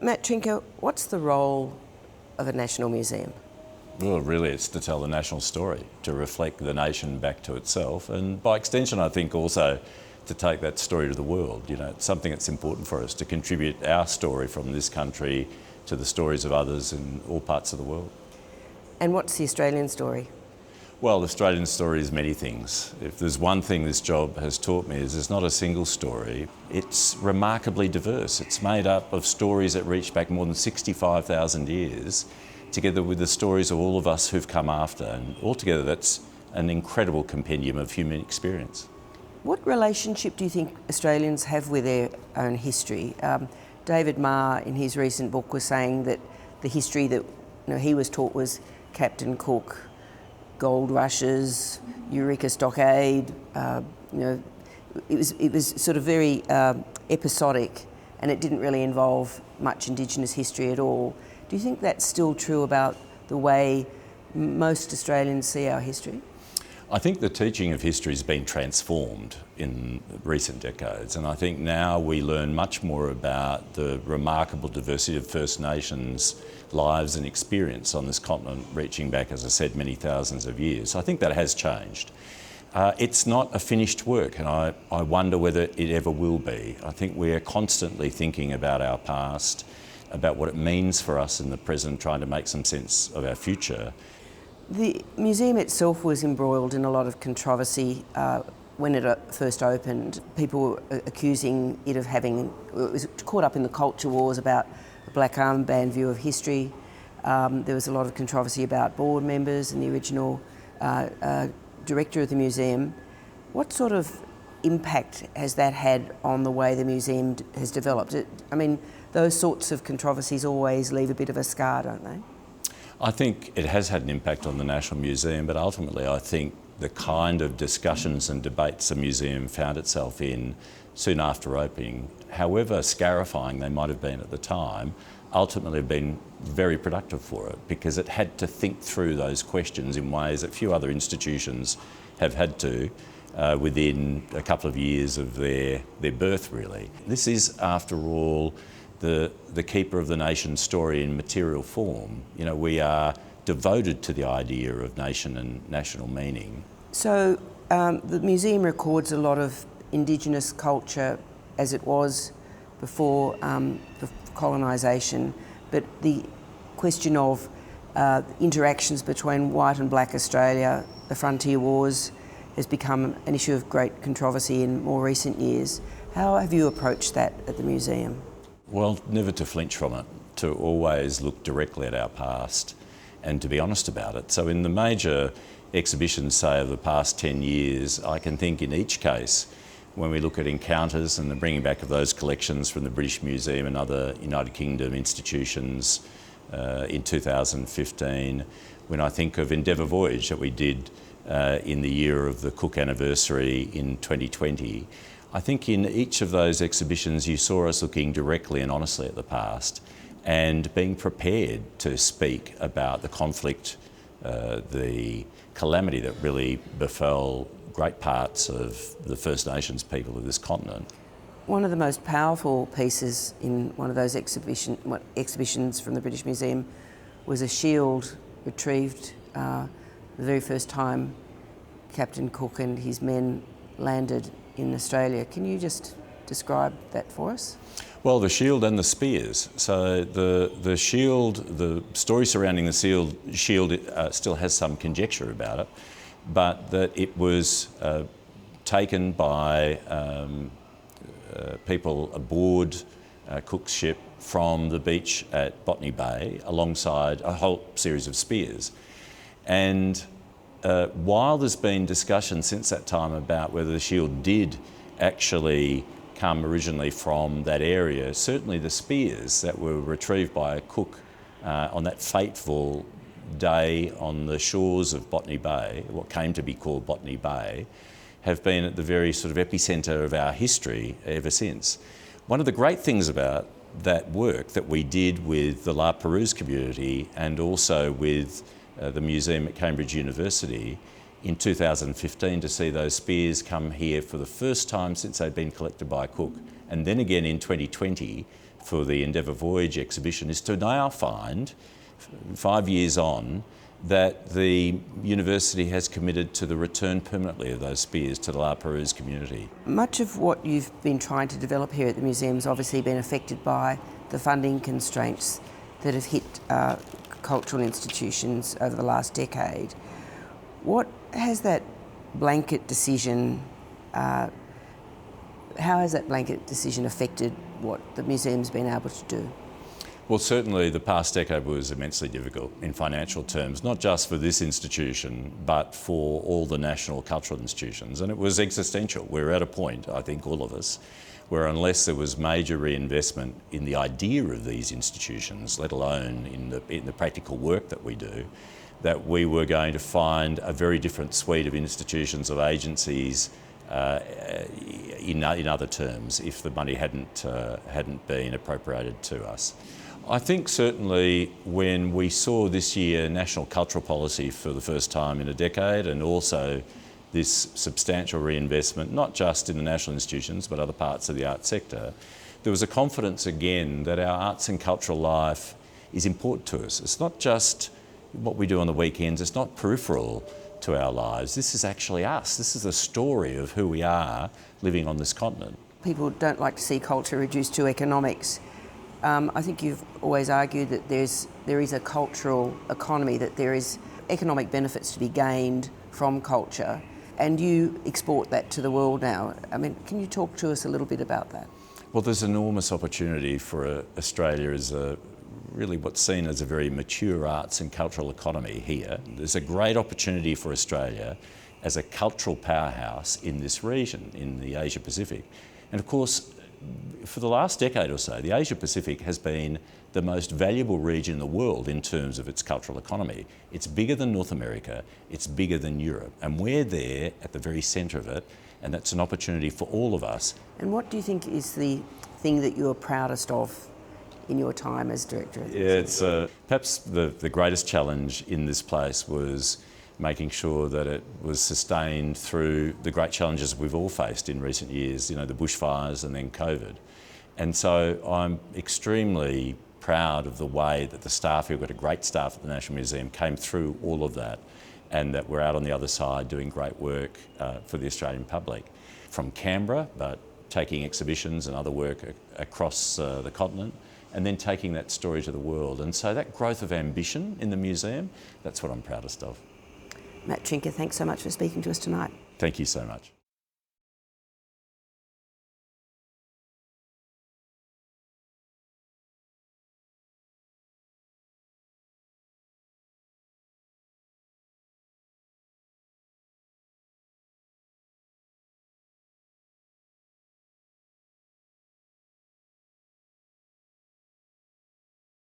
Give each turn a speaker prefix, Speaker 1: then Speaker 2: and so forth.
Speaker 1: Matt Trinca, what's the role of a national museum?
Speaker 2: Well, really, it's to tell the national story, to reflect the nation back to itself, and by extension, I think also to take that story to the world. You know, it's something that's important for us to contribute our story from this country to the stories of others in all parts of the world.
Speaker 1: And what's the Australian story?
Speaker 2: Well, the Australian story is many things. If there's one thing this job has taught me is there's not a single story. It's remarkably diverse. It's made up of stories that reach back more than 65,000 years, together with the stories of all of us who've come after. And altogether, that's an incredible compendium of human experience.
Speaker 1: What relationship do you think Australians have with their own history? David Marr, in his recent book, was saying that the history that he was taught was Captain Cook, gold rushes, Eureka Stockade. It was sort of very episodic, and it didn't really involve much Indigenous history at all. Do you think that's still true about the way most Australians see our history?
Speaker 2: I think the teaching of history has been transformed in recent decades, and I think now we learn much more about the remarkable diversity of First Nations lives and experience on this continent, reaching back, as I said, many thousands of years. So I think that has changed. It's not a finished work, and I wonder whether it ever will be. I think we are constantly thinking about our past, about what it means for us in the present, trying to make some sense of our future.
Speaker 1: The museum itself was embroiled in a lot of controversy when it first opened. People were accusing it of it was caught up in the culture wars about a black armband view of history. There was a lot of controversy about board members and the original director of the museum. What sort of impact has that had on the way the museum has developed? Those sorts of controversies always leave a bit of a scar, don't they?
Speaker 2: I think it has had an impact on the National Museum, but ultimately I think the kind of discussions and debates the museum found itself in soon after opening, however scarifying they might have been at the time, ultimately have been very productive for it, because it had to think through those questions in ways that few other institutions have had to within a couple of years of their birth, really. This is, after all, the keeper of the nation's story in material form. You know, we are devoted to the idea of nation and national meaning.
Speaker 1: So the museum records a lot of Indigenous culture as it was before colonisation, but the question of interactions between white and black Australia, the frontier wars, has become an issue of great controversy in more recent years. How have you approached that at the museum?
Speaker 2: Well, never to flinch from it, to always look directly at our past and to be honest about it. So in the major exhibitions, say, of the past 10 years, I can think in each case, when we look at encounters and the bringing back of those collections from the British Museum and other United Kingdom institutions in 2015, when I think of Endeavour Voyage that we did in the year of the Cook anniversary in 2020, I think in each of those exhibitions you saw us looking directly and honestly at the past and being prepared to speak about the conflict, the calamity that really befell great parts of the First Nations people of this continent.
Speaker 1: One of the most powerful pieces in one of those exhibitions from the British Museum was a shield retrieved the very first time Captain Cook and his men landed in Australia. Can you just describe that for us?
Speaker 2: Well, the shield and the spears. So the shield, the story surrounding the shield still has some conjecture about it, but that it was taken by people aboard Cook's ship from the beach at Botany Bay alongside a whole series of spears. And while there's been discussion since that time about whether the shield did actually come originally from that area, certainly the spears that were retrieved by Cook on that fateful day on the shores of Botany Bay, what came to be called Botany Bay, have been at the very sort of epicentre of our history ever since. One of the great things about that work that we did with the La Perouse community and also with the museum at Cambridge University in 2015 to see those spears come here for the first time since they'd been collected by Cook, and then again in 2020 for the Endeavour Voyage exhibition is to now find, 5 years on, that the university has committed to the return permanently of those spears to the La Perouse community.
Speaker 1: Much of what you've been trying to develop here at the museum has obviously been affected by the funding constraints that have hit cultural institutions over the last decade. What has that blanket decision, how has that blanket decision affected what the museum's been able to do?
Speaker 2: Well, certainly the past decade was immensely difficult in financial terms, not just for this institution, but for all the national cultural institutions. And it was existential. We're at a point, I think all of us, where unless there was major reinvestment in the idea of these institutions, let alone in the practical work that we do, that we were going to find a very different suite of institutions, of agencies, in other terms, if the money hadn't been appropriated to us. I think certainly when we saw this year national cultural policy for the first time in a decade, and also this substantial reinvestment, not just in the national institutions but other parts of the arts sector, there was a confidence again that our arts and cultural life is important to us. It's not just what we do on the weekends, it's not peripheral to our lives. This is actually us. This is the story of who we are living on this continent.
Speaker 1: People don't like to see culture reduced to economics. I think you've always argued that there is a cultural economy, that there is economic benefits to be gained from culture, and you export that to the world now. I mean, can you talk to us a little bit about that?
Speaker 2: Well, there's enormous opportunity for Australia as really what's seen as a very mature arts and cultural economy here. There's a great opportunity for Australia as a cultural powerhouse in this region, in the Asia Pacific. And of course, for the last decade or so, the Asia Pacific has been the most valuable region in the world in terms of its cultural economy. It's bigger than North America, it's bigger than Europe, and we're there at the very centre of it, and that's an opportunity for all of us.
Speaker 1: And what do you think is the thing that you're proudest of in your time as director of the museum?
Speaker 2: It's perhaps the greatest challenge in this place was making sure that it was sustained through the great challenges we've all faced in recent years, you know, the bushfires and then COVID. And so I'm extremely proud of the way that the staff, we've got a great staff at the National Museum, came through all of that, and that we're out on the other side doing great work for the Australian public. From Canberra, but taking exhibitions and other work across the continent, and then taking that story to the world. And so that growth of ambition in the museum, that's what I'm proudest of.
Speaker 1: Matt Trinca, thanks so much for speaking to us tonight.
Speaker 2: Thank you so much.